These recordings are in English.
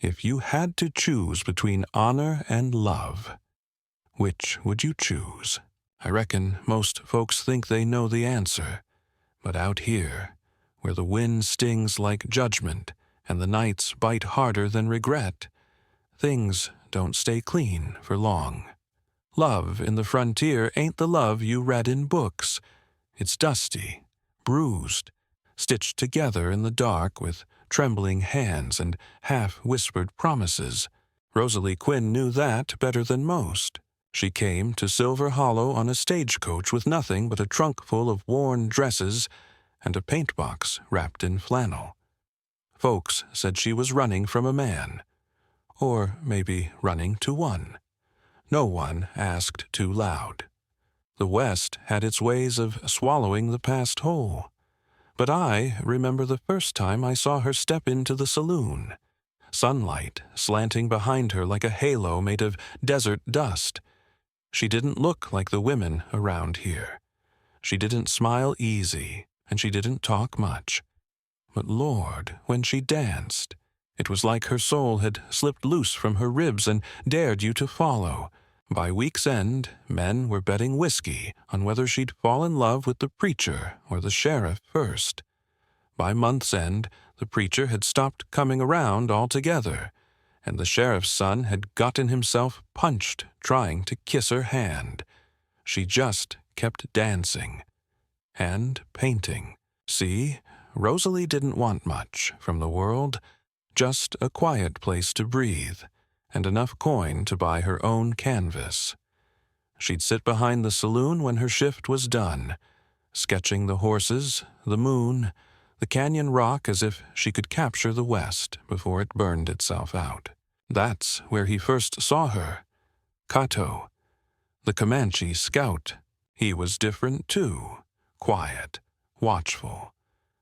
if you had to choose between honor and love, which would you choose? I reckon most folks think they know the answer, but out here, where the wind stings like judgment and the nights bite harder than regret, things don't stay clean for long. Love in the frontier ain't the love you read in books. It's dusty, bruised, stitched together in the dark with trembling hands and half-whispered promises. Rosalie Quinn knew that better than most. She came to Silver Hollow on a stagecoach with nothing but a trunk full of worn dresses and a paint box wrapped in flannel. Folks said she was running from a man, or maybe running to one. No one asked too loud. The West had its ways of swallowing the past whole. But I remember the first time I saw her step into the saloon, sunlight slanting behind her like a halo made of desert dust. She didn't look like the women around here. She didn't smile easy, and she didn't talk much. But Lord, when she danced, it was like her soul had slipped loose from her ribs and dared you to follow. By week's end, men were betting whiskey on whether she'd fall in love with the preacher or the sheriff first. By month's end, the preacher had stopped coming around altogether, and the sheriff's son had gotten himself punched trying to kiss her hand. She just kept dancing and painting. See, Rosalie didn't want much from the world, just a quiet place to breathe and enough coin to buy her own canvas. She'd sit behind the saloon when her shift was done, sketching the horses, the moon, the canyon rock as if she could capture the West before it burned itself out. That's where he first saw her. Cato, the Comanche scout. He was different too, quiet, watchful,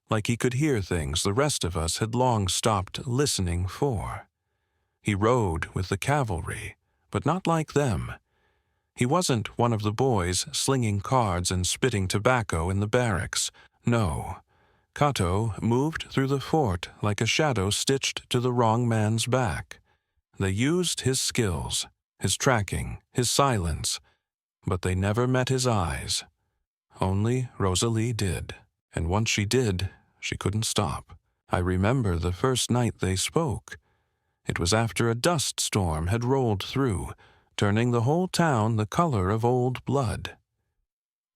like he could hear things the rest of us had long stopped listening for. He rode with the cavalry, but not like them. He wasn't one of the boys slinging cards and spitting tobacco in the barracks. No, Cato moved through the fort like a shadow stitched to the wrong man's back. They used his skills, his tracking, his silence, but they never met his eyes. Only Rosalie did, and once she did, she couldn't stop. I remember the first night they spoke. It was after a dust storm had rolled through, turning the whole town the color of old blood.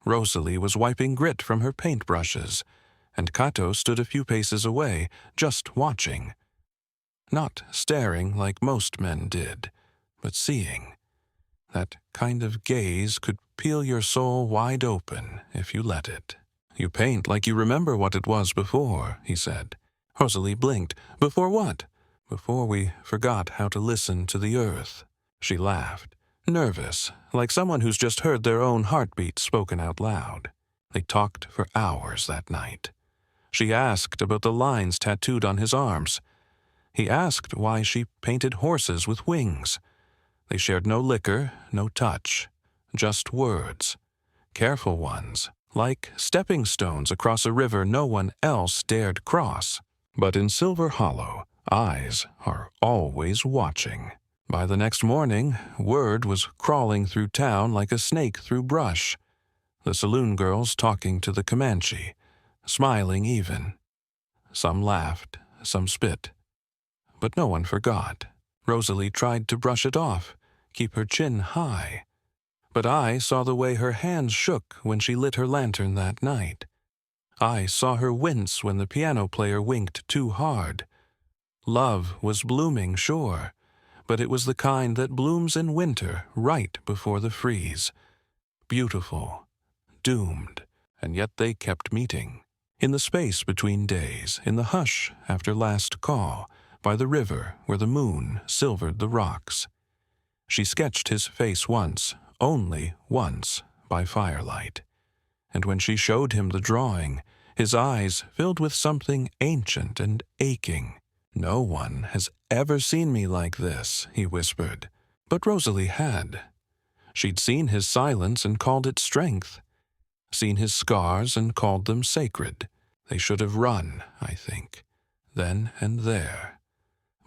Rosalie was wiping grit from her paintbrushes, and Cato stood a few paces away, just watching. Not staring like most men did, but seeing. That kind of gaze could peel your soul wide open if you let it. "You paint like you remember what it was before," he said. Rosalie blinked. "Before what?" "Before we forgot how to listen to the earth." She laughed, nervous, like someone who's just heard their own heartbeat spoken out loud. They talked for hours that night. She asked about the lines tattooed on his arms. He asked why she painted horses with wings. They shared no liquor, no touch, just words. Careful ones, like stepping stones across a river no one else dared cross. But in Silver Hollow, eyes are always watching. By the next morning, word was crawling through town like a snake through brush. The saloon girls talking to the Comanche, smiling even. Some laughed, some spit. But no one forgot. Rosalie tried to brush it off, keep her chin high. But I saw the way her hands shook when she lit her lantern that night. I saw her wince when the piano player winked too hard. Love was blooming, sure, but it was the kind that blooms in winter right before the freeze. Beautiful, doomed, and yet they kept meeting. In the space between days, in the hush after last call, by the river where the moon silvered the rocks. She sketched his face once, only once, by firelight. And when she showed him the drawing, his eyes filled with something ancient and aching. "No one has ever seen me like this," he whispered. But Rosalie had. She'd seen his silence and called it strength. Seen his scars and called them sacred. They should have run, I think, then and there.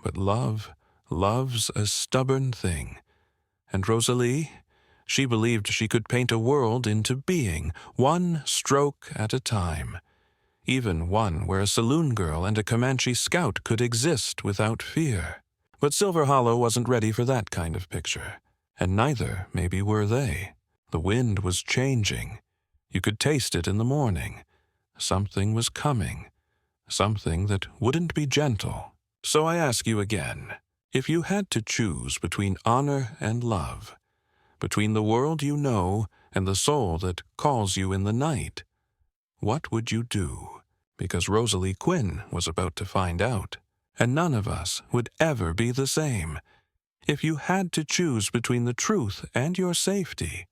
But love Love's a stubborn thing. And Rosalie, she believed she could paint a world into being, one stroke at a time. Even one where a saloon girl and a Comanche scout could exist without fear. But Silver Hollow wasn't ready for that kind of picture. And neither, maybe, were they. The wind was changing. You could taste it in the morning. Something was coming. Something that wouldn't be gentle. So I ask you again, if you had to choose between honor and love, between the world you know and the soul that calls you in the night, what would you do? Because Rosalie Quinn was about to find out, and none of us would ever be the same. If you had to choose between the truth and your safety,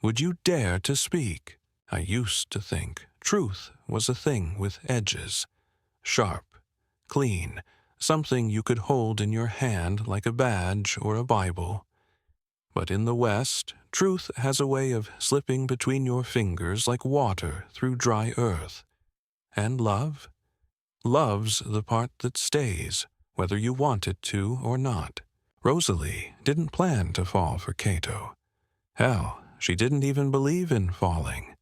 would you dare to speak? I used to think truth was a thing with edges, sharp, clean, something you could hold in your hand like a badge or a Bible. But in the West, truth has a way of slipping between your fingers like water through dry earth. And love? Love's the part that stays, whether you want it to or not. Rosalie didn't plan to fall for Cato. Hell, she didn't even believe in falling.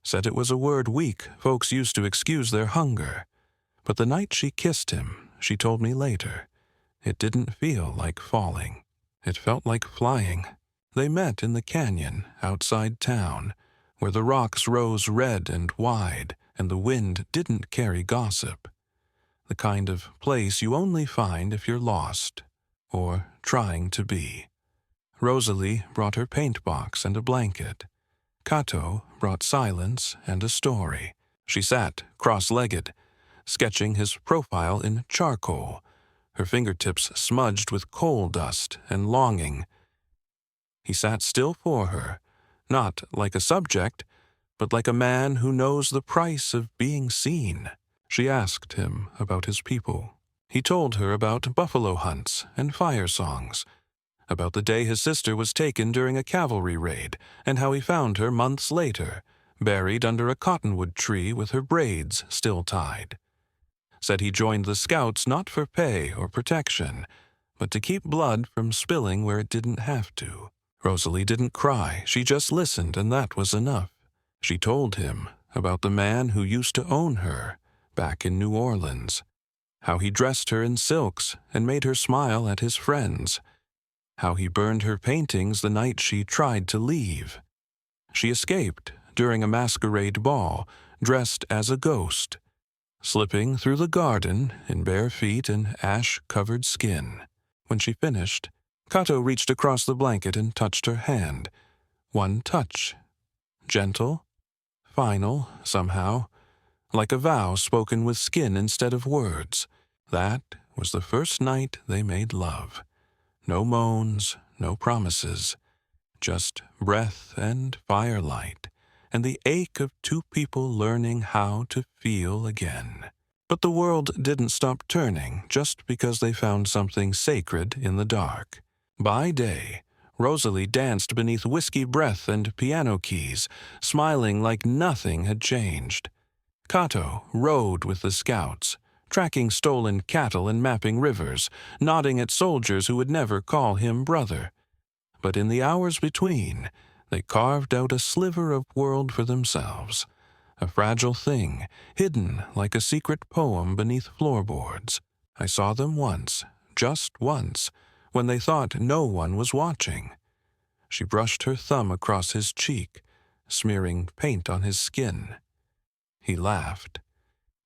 Said it was a word weak folks used to excuse their hunger. But the night she kissed him, she told me later, it didn't feel like falling. It felt like flying. They met in the canyon outside town, where the rocks rose red and wide, and the wind didn't carry gossip. The kind of place you only find if you're lost, or trying to be. Rosalie brought her paint box and a blanket. Cato brought silence and a story. She sat cross-legged, sketching his profile in charcoal, her fingertips smudged with coal dust and longing. He sat still for her, not like a subject, but like a man who knows the price of being seen. She asked him about his people. He told her about buffalo hunts and fire songs, about the day his sister was taken during a cavalry raid, and how he found her months later, buried under a cottonwood tree with her braids still tied. Said he joined the scouts not for pay or protection, but to keep blood from spilling where it didn't have to. Rosalie didn't cry, she just listened, and that was enough. She told him about the man who used to own her back in New Orleans, how he dressed her in silks and made her smile at his friends, how he burned her paintings the night she tried to leave. She escaped during a masquerade ball, dressed as a ghost, slipping through the garden in bare feet and ash-covered skin. When she finished, Cato reached across the blanket and touched her hand. One touch. Gentle, final, somehow, like a vow spoken with skin instead of words. That was the first night they made love. No moans, no promises, just breath and firelight, and the ache of two people learning how to feel again. But the world didn't stop turning just because they found something sacred in the dark. By day, Rosalie danced beneath whiskey breath and piano keys, smiling like nothing had changed. Cato rode with the scouts, tracking stolen cattle and mapping rivers, nodding at soldiers who would never call him brother. But in the hours between, they carved out a sliver of world for themselves, a fragile thing, hidden like a secret poem beneath floorboards. I saw them once, just once, when they thought no one was watching. She brushed her thumb across his cheek, smearing paint on his skin. He laughed.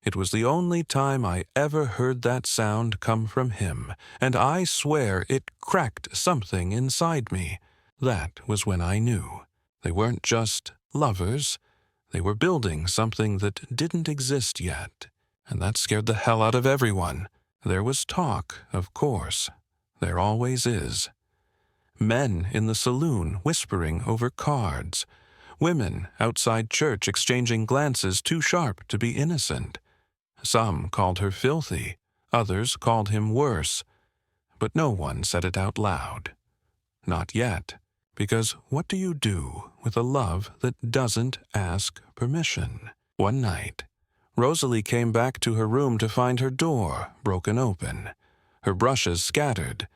It was the only time I ever heard that sound come from him, and I swear it cracked something inside me. That was when I knew. They weren't just lovers. They were building something that didn't exist yet, and that scared the hell out of everyone. There was talk, of course. There always is. Men in the saloon whispering over cards. Women outside church exchanging glances too sharp to be innocent. Some called her filthy, others called him worse, but no one said it out loud. Not yet, because what do you do with a love that doesn't ask permission? One night, Rosalie came back to her room to find her door broken open. her brushes scattered,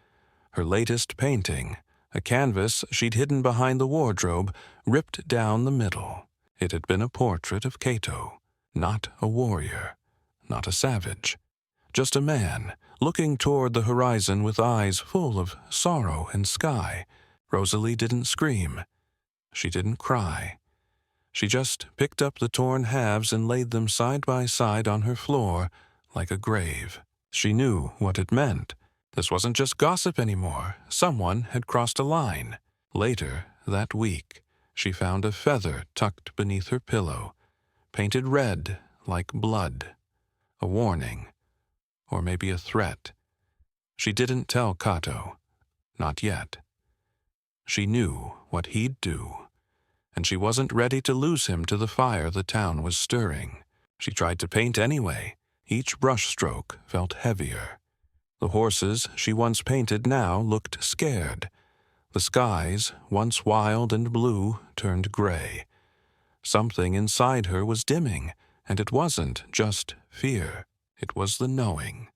her latest painting, a canvas she'd hidden behind the wardrobe, ripped down the middle. It had been a portrait of Cato, not a warrior, not a savage, just a man, looking toward the horizon with eyes full of sorrow and sky. Rosalie didn't scream. She didn't cry. She just picked up the torn halves and laid them side by side on her floor like a grave. She knew what it meant. This wasn't just gossip anymore. Someone had crossed a line. Later, that week, she found a feather tucked beneath her pillow, painted red like blood. A warning. Or maybe a threat. She didn't tell Cato. Not yet. She knew what he'd do, and she wasn't ready to lose him to the fire the town was stirring. She tried to paint anyway. Each brushstroke felt heavier. The horses she once painted now looked scared. The skies, once wild and blue, turned gray. Something inside her was dimming, and it wasn't just fear. It was the knowing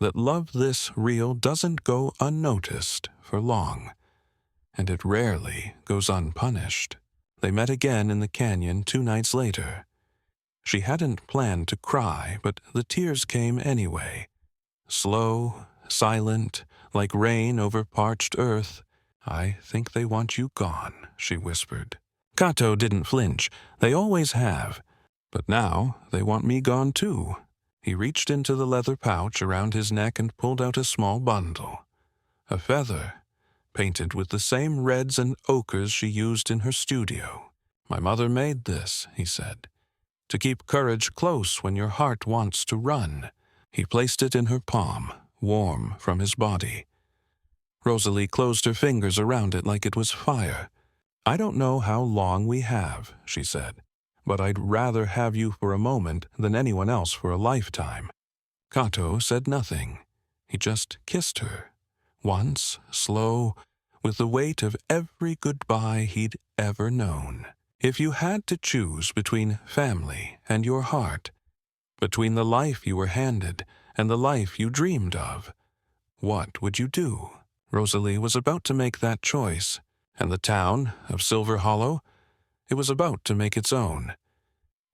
that love this real doesn't go unnoticed for long, and it rarely goes unpunished. They met again in the canyon 2 nights later. She hadn't planned to cry, but the tears came anyway. Slow, silent, like rain over parched earth. "I think they want you gone," she whispered. Cato didn't flinch. They always have. But now they want me gone too. He reached into the leather pouch around his neck and pulled out a small bundle. A feather, painted with the same reds and ochres she used in her studio. "My mother made this," he said, "to keep courage close when your heart wants to run." He placed it in her palm, warm from his body. Rosalie closed her fingers around it like it was fire. "I don't know how long we have," she said, "but I'd rather have you for a moment than anyone else for a lifetime." Cato said nothing. He just kissed her. Once, slow, with the weight of every goodbye he'd ever known. If you had to choose between family and your heart, between the life you were handed and the life you dreamed of, what would you do? Rosalie was about to make that choice, and the town of Silver Hollow, it was about to make its own.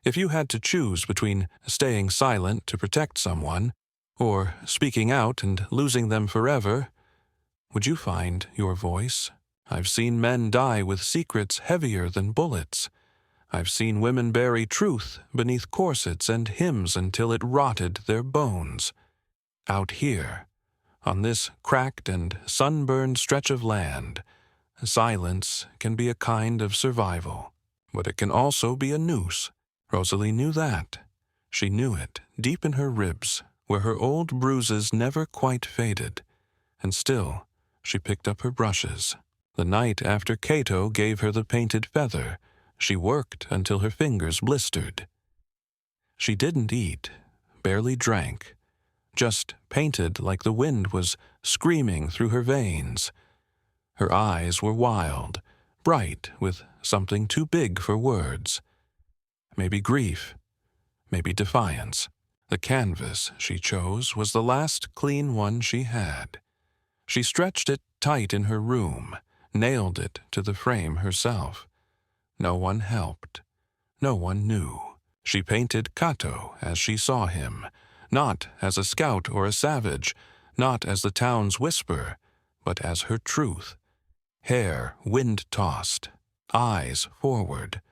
If you had to choose between staying silent to protect someone, or speaking out and losing them forever, would you find your voice? I've seen men die with secrets heavier than bullets. I've seen women bury truth beneath corsets and hymns until it rotted their bones. Out here, on this cracked and sunburned stretch of land, silence can be a kind of survival, but it can also be a noose. Rosalie knew that. She knew it deep in her ribs, where her old bruises never quite faded. And still, she picked up her brushes. The night after Cato gave her the painted feather, she worked until her fingers blistered. She didn't eat, barely drank, just painted like the wind was screaming through her veins. Her eyes were wild, bright with something too big for words. Maybe grief, maybe defiance. The canvas she chose was the last clean one she had. She stretched it tight in her room, nailed it to the frame herself. No one helped. No one knew. She painted Cato as she saw him, not as a scout or a savage, not as the town's whisper, but as her truth. Hair wind-tossed, eyes forward,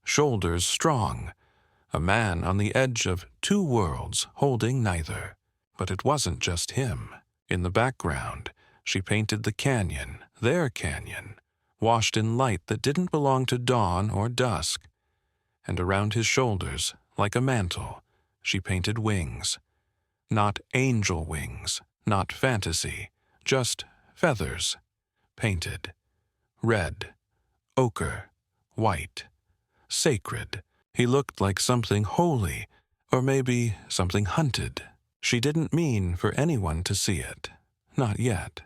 shoulders strong, a man on the edge of 2 worlds holding neither. But it wasn't just him. In the background, she painted the canyon, their canyon, washed in light that didn't belong to dawn or dusk. And around his shoulders, like a mantle, she painted wings. Not angel wings, not fantasy, just feathers, painted. Red, ochre, white, sacred. He looked like something holy, or maybe something hunted. She didn't mean for anyone to see it. Not yet.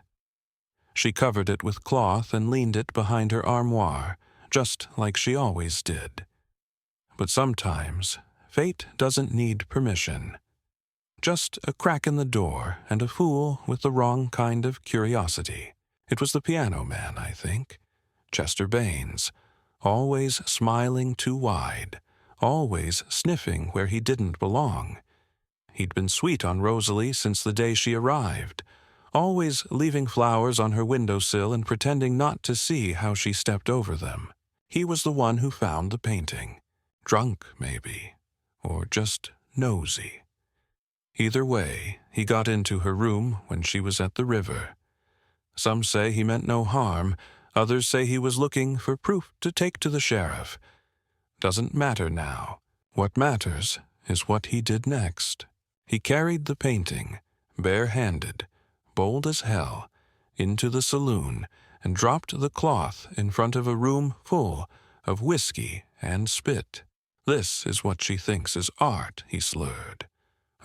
She covered it with cloth and leaned it behind her armoire, just like she always did. But sometimes, fate doesn't need permission. Just a crack in the door and a fool with the wrong kind of curiosity. It was the piano man, I think. Chester Baines. Always smiling too wide. Always sniffing where he didn't belong. He'd been sweet on Rosalie since the day she arrived. Always leaving flowers on her windowsill and pretending not to see how she stepped over them. He was the one who found the painting. Drunk, maybe. Or just nosy. Either way, he got into her room when she was at the river. Some say he meant no harm. Others say he was looking for proof to take to the sheriff. Doesn't matter now. What matters is what he did next. He carried the painting, bare-handed, bold as hell, into the saloon and dropped the cloth in front of a room full of whiskey and spit. This is what she thinks is art, he slurred.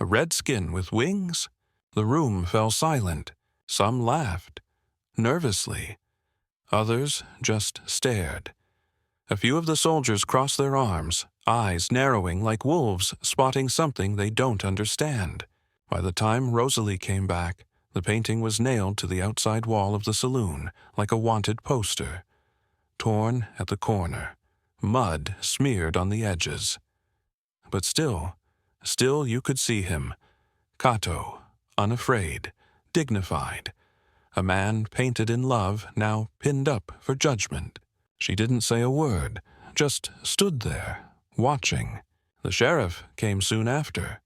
A redskin with wings? The room fell silent. Some laughed, nervously. Others just stared. A few of the soldiers crossed their arms, eyes narrowing like wolves spotting something they don't understand. By the time Rosalie came back, the painting was nailed to the outside wall of the saloon like a wanted poster. Torn at the corner, mud smeared on the edges. But still you could see him. Cato, unafraid, dignified. A man painted in love, now pinned up for judgment. She didn't say a word, just stood there, watching. The sheriff came soon after.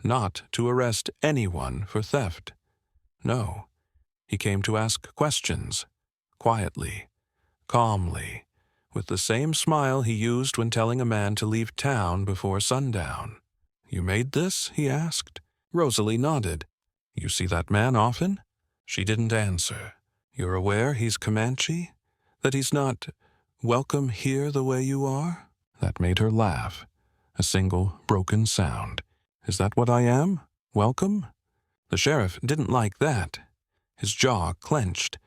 Not to arrest anyone for theft. No, he came to ask questions, quietly, calmly, with the same smile he used when telling a man to leave town before sundown. "You made this?" he asked. Rosalie nodded. "You see that man often?" She didn't answer. "You're aware he's Comanche? That he's not welcome here the way you are?" That made her laugh. A single broken sound. "Is that what I am? Welcome?" The sheriff didn't like that. His jaw clenched.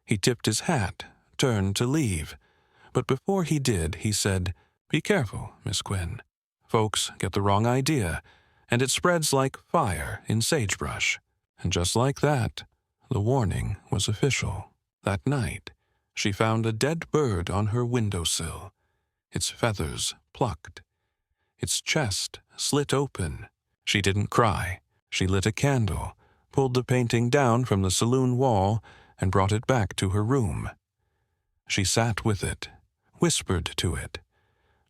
He tipped his hat, turned to leave. But before he did, he said, "Be careful, Miss Quinn. Folks get the wrong idea, and it spreads like fire in sagebrush." And just like that, the warning was official. That night, she found a dead bird on her windowsill, its feathers plucked, its chest slit open. She didn't cry. She lit a candle, pulled the painting down from the saloon wall, and brought it back to her room. She sat with it, whispered to it,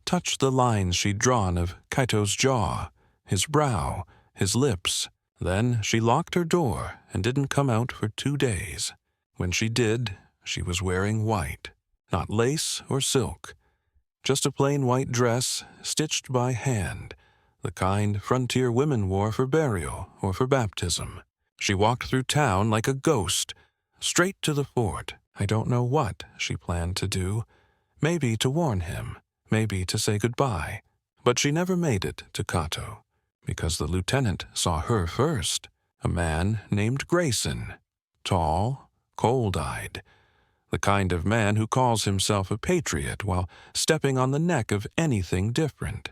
touched the lines she'd drawn of Kaito's jaw, his brow, his lips. Then she locked her door and didn't come out for 2 days. When she did, she was wearing white, not lace or silk, just a plain white dress stitched by hand, the kind frontier women wore for burial or for baptism. She walked through town like a ghost, straight to the fort. I don't know what she planned to do. Maybe to warn him, maybe to say goodbye. But she never made it to Cato, because the lieutenant saw her first, a man named Grayson, tall, cold-eyed, the kind of man who calls himself a patriot while stepping on the neck of anything different.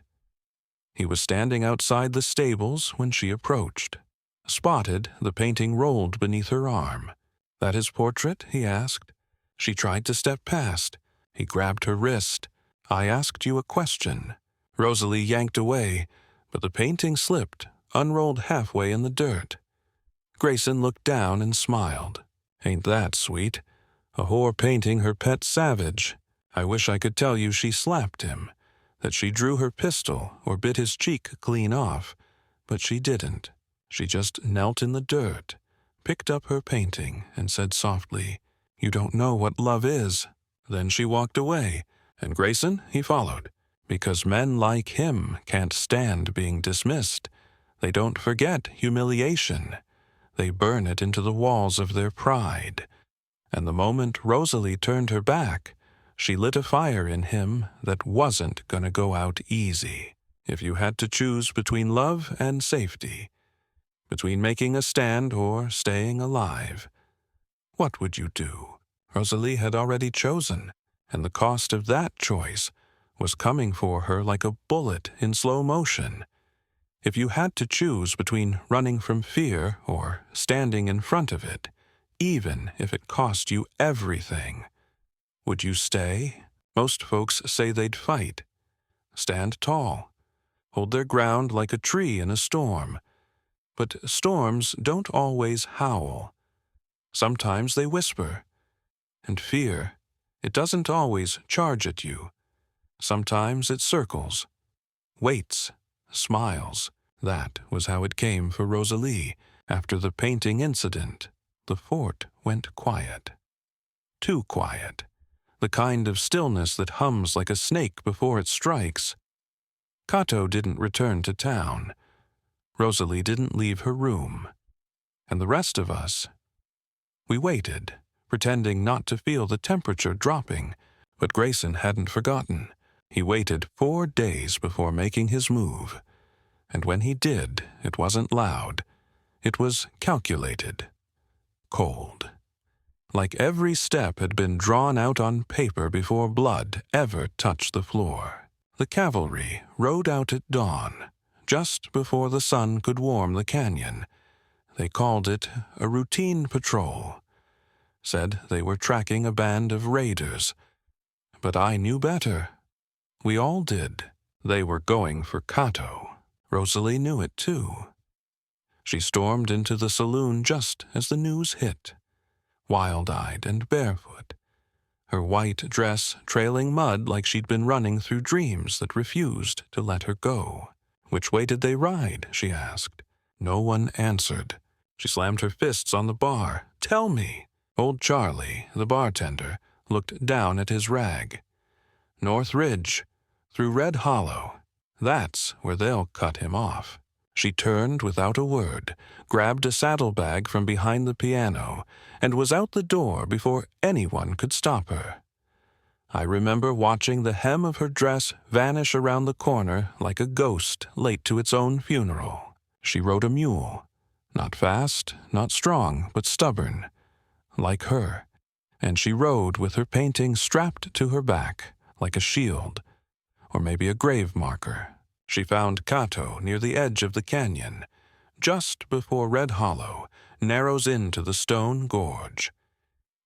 He was standing outside the stables when she approached. Spotted, the painting rolled beneath her arm. "That his portrait?" he asked. She tried to step past. He grabbed her wrist. "I asked you a question." Rosalie yanked away, but the painting slipped, unrolled halfway in the dirt. Grayson looked down and smiled. "Ain't that sweet? A whore painting her pet savage. I wish I could tell you she slapped him, that she drew her pistol or bit his cheek clean off, but she didn't. She just knelt in the dirt, picked up her painting, and said softly, 'You don't know what love is.' Then she walked away, and Grayson, he followed, because men like him can't stand being dismissed. They don't forget humiliation. They burn it into the walls of their pride. And the moment Rosalie turned her back, she lit a fire in him that wasn't going to go out easy. If you had to choose between love and safety, between making a stand or staying alive, what would you do? Rosalie had already chosen, and the cost of that choice was coming for her like a bullet in slow motion. If you had to choose between running from fear or standing in front of it, even if it cost you everything, would you stay? Most folks say they'd fight. Stand tall. Hold their ground like a tree in a storm. But storms don't always howl. Sometimes they whisper. And fear, it doesn't always charge at you. Sometimes it circles, waits, smiles. That was how it came for Rosalie. After the painting incident, the fort went quiet. Too quiet. The kind of stillness that hums like a snake before it strikes. Cato didn't return to town. Rosalie didn't leave her room. And the rest of us, we waited, pretending not to feel the temperature dropping. But Grayson hadn't forgotten. He waited 4 days before making his move. And when he did, it wasn't loud. It was calculated. Cold. Like every step had been drawn out on paper before blood ever touched the floor. The cavalry rode out at dawn, just before the sun could warm the canyon. They called it a routine patrol. Said they were tracking a band of raiders. But I knew better. We all did. They were going for Cato. Rosalie knew it too. She stormed into the saloon just as the news hit, wild-eyed and barefoot, her white dress trailing mud like she'd been running through dreams that refused to let her go. "Which way did they ride?" she asked. No one answered. She slammed her fists on the bar. "Tell me!" Old Charlie, the bartender, looked down at his rag. "North Ridge, through Red Hollow. That's where they'll cut him off." She turned without a word, grabbed a saddlebag from behind the piano, and was out the door before anyone could stop her. I remember watching the hem of her dress vanish around the corner like a ghost late to its own funeral. She rode a mule. Not fast, not strong, but stubborn. Like her. And she rode with her painting strapped to her back, like a shield. Or maybe a grave marker. She found Cato near the edge of the canyon, just before Red Hollow narrows into the stone gorge.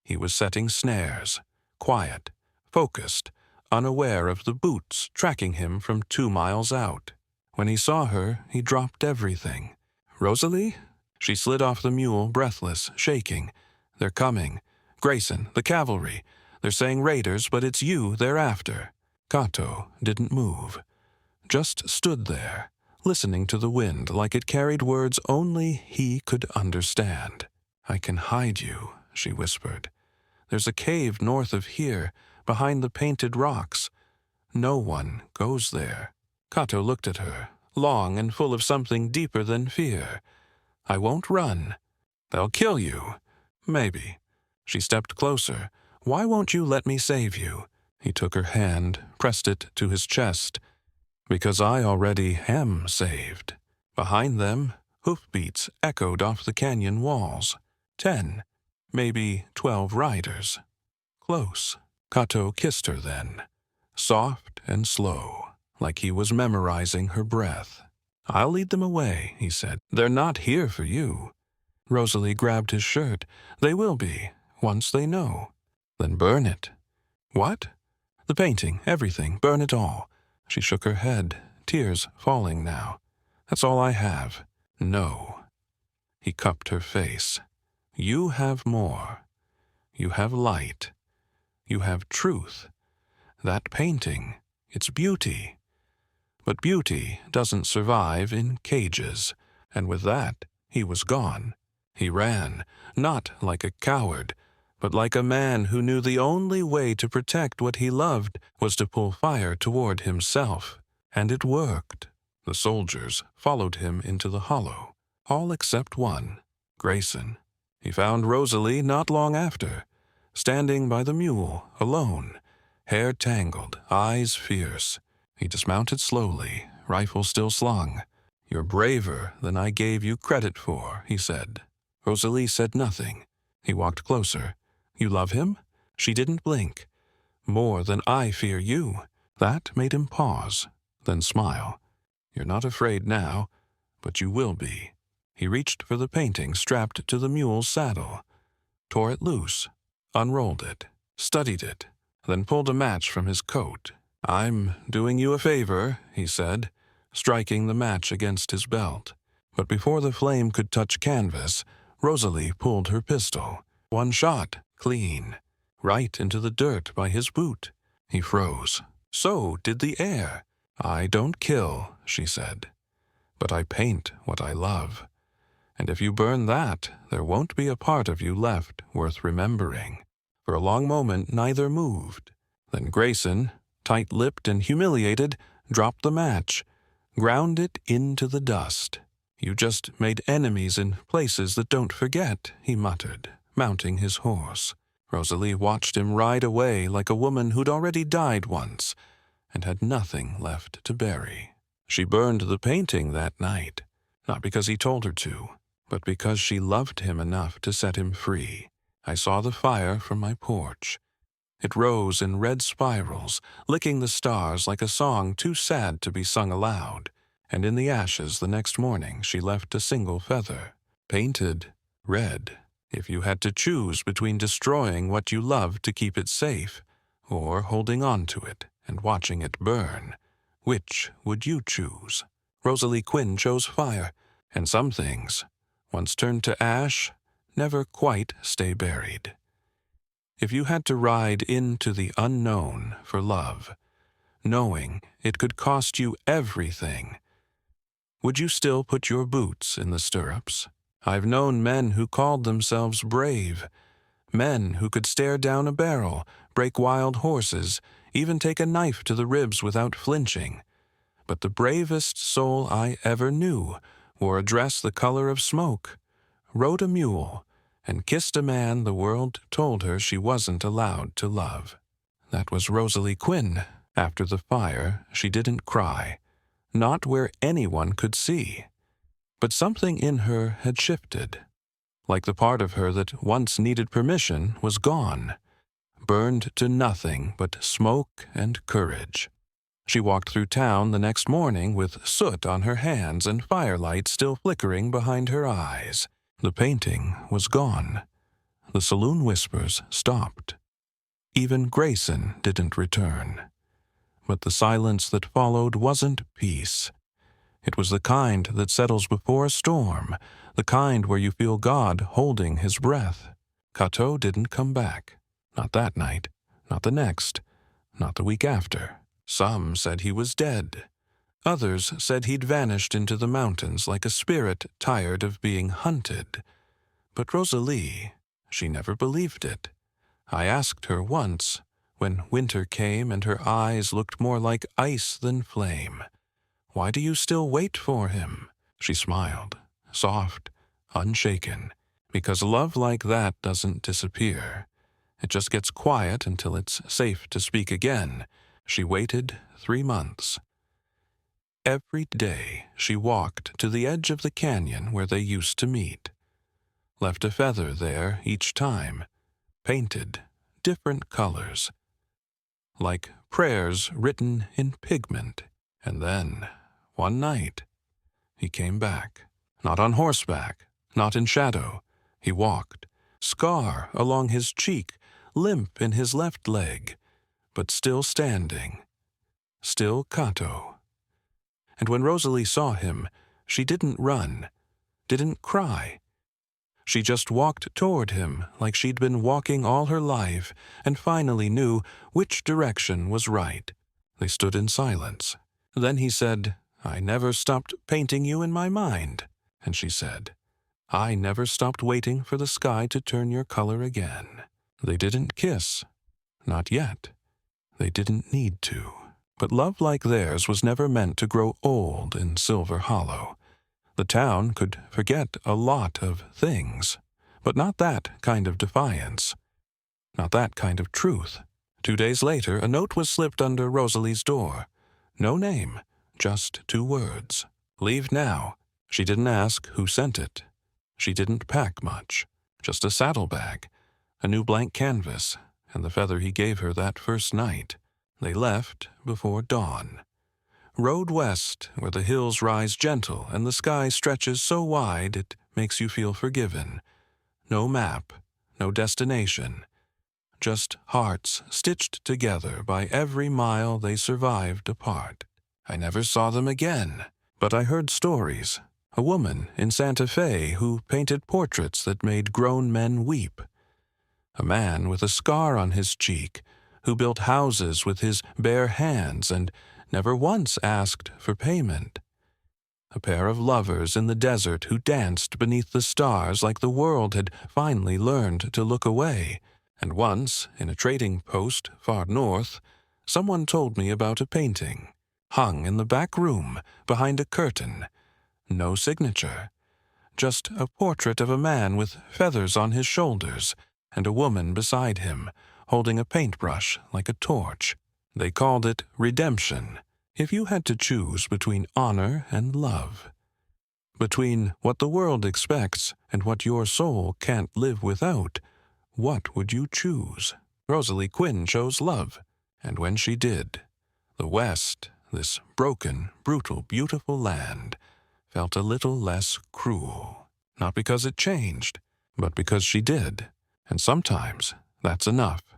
He was setting snares, quiet, focused, unaware of the boots tracking him from 2 miles out. When he saw her, he dropped everything. "Rosalie?" She slid off the mule, breathless, shaking. "They're coming. Grayson, the cavalry. They're saying raiders, but it's you they're after." Cato didn't move, just stood there, listening to the wind like it carried words only he could understand. "I can hide you," she whispered. "There's a cave north of here, behind the painted rocks. No one goes there." Cato looked at her, long and full of something deeper than fear. "I won't run." "They'll kill you." "Maybe." She stepped closer. "Why won't you let me save you?" He took her hand, pressed it to his chest. "Because I already am saved." Behind them, hoofbeats echoed off the canyon walls. 10, maybe 12 riders. Close. Cato kissed her then, soft and slow, like he was memorizing her breath. "I'll lead them away," he said. "They're not here for you." Rosalie grabbed his shirt. "They will be, once they know." "Then burn it." "What?" "The painting, everything, burn it all." She shook her head, tears falling now. "That's all I have." "No." He cupped her face. "You have more. You have light. You have truth. That painting, it's beauty. But beauty doesn't survive in cages." And with that, he was gone. He ran, not like a coward, but like a man who knew the only way to protect what he loved was to pull fire toward himself. And it worked. The soldiers followed him into the hollow, all except one, Grayson. He found Rosalie not long after, standing by the mule, alone, hair tangled, eyes fierce. He dismounted slowly, rifle still slung. "You're braver than I gave you credit for," he said. Rosalie said nothing. He walked closer. "You love him?" She didn't blink. "More than I fear you." That made him pause, then smile. "You're not afraid now." but you will be. He reached for the painting strapped to the mule's saddle, tore it loose, unrolled it, studied it, then pulled a match from his coat. "I'm doing you a favor," he said, striking the match against his belt. But before the flame could touch canvas, Rosalie pulled her pistol. One shot, clean, right into the dirt by his boot. He froze. So did the air. "I don't kill," she said, "but I paint what I love. And if you burn that, there won't be a part of you left worth remembering." For a long moment neither moved. Then Grayson, tight-lipped and humiliated, dropped the match, ground it into the dust. "You just made enemies in places that don't forget," he muttered, mounting his horse. Rosalie watched him ride away like a woman who'd already died once and had nothing left to bury. She burned the painting that night, not because he told her to, but because she loved him enough to set him free. I saw the fire from my porch. It rose in red spirals, licking the stars like a song too sad to be sung aloud. And in the ashes the next morning she left a single feather, painted red. If you had to choose between destroying what you loved to keep it safe, or holding on to it and watching it burn, which would you choose? Rosalie Quinn chose fire, and some things, once turned to ash, never quite stay buried. If you had to ride into the unknown for love, knowing it could cost you everything, would you still put your boots in the stirrups? I've known men who called themselves brave, men who could stare down a barrel, break wild horses, even take a knife to the ribs without flinching. But the bravest soul I ever knew wore a dress the color of smoke, rode a mule, and kissed a man the world told her she wasn't allowed to love. That was Rosalie Quinn. After the fire, she didn't cry, not where anyone could see. But something in her had shifted, like the part of her that once needed permission was gone, burned to nothing but smoke and courage. She walked through town the next morning with soot on her hands and firelight still flickering behind her eyes. The painting was gone. The saloon whispers stopped. Even Grayson didn't return. But the silence that followed wasn't peace. It was the kind that settles before a storm, the kind where you feel God holding his breath. Cateau didn't come back. Not that night, not the next, not the week after. Some said he was dead. Others said he'd vanished into the mountains like a spirit tired of being hunted. But Rosalie, she never believed it. I asked her once, when winter came and her eyes looked more like ice than flame, "Why do you still wait for him?" She smiled, soft, unshaken, because love like that doesn't disappear. It just gets quiet until it's safe to speak again. She waited 3 months. Every day she walked to the edge of the canyon where they used to meet, left a feather there each time, painted different colors, like prayers written in pigment. And then, one night, he came back, not on horseback, not in shadow. He walked, scar along his cheek, limp in his left leg, but still standing, still Cateau. And when Rosalie saw him, she didn't run, didn't cry. She just walked toward him like she'd been walking all her life and finally knew which direction was right. They stood in silence. Then he said, "I never stopped painting you in my mind." And she said, "I never stopped waiting for the sky to turn your color again." They didn't kiss. Not yet. They didn't need to. But love like theirs was never meant to grow old in Silver Hollow. The town could forget a lot of things, but not that kind of defiance, not that kind of truth. 2 days later, a note was slipped under Rosalie's door. No name, just 2 words. "Leave now." She didn't ask who sent it. She didn't pack much, just a saddlebag, a new blank canvas, and the feather he gave her that first night. They left before dawn. rode west, where the hills rise gentle and the sky stretches so wide it makes you feel forgiven. No map, no destination, just hearts stitched together by every mile they survived apart. I never saw them again, but I heard stories. A woman in Santa Fe who painted portraits that made grown men weep. A man with a scar on his cheek who built houses with his bare hands and never once asked for payment. A pair of lovers in the desert who danced beneath the stars like the world had finally learned to look away. And once, in a trading post far north, someone told me about a painting, hung in the back room behind a curtain. No signature, just a portrait of a man with feathers on his shoulders and a woman beside him, holding a paintbrush like a torch. They called it redemption. If you had to choose between honor and love, between what the world expects and what your soul can't live without, what would you choose? Rosalie Quinn chose love, and when she did, the West, this broken, brutal, beautiful land, felt a little less cruel. Not because it changed, but because she did. And sometimes that's enough.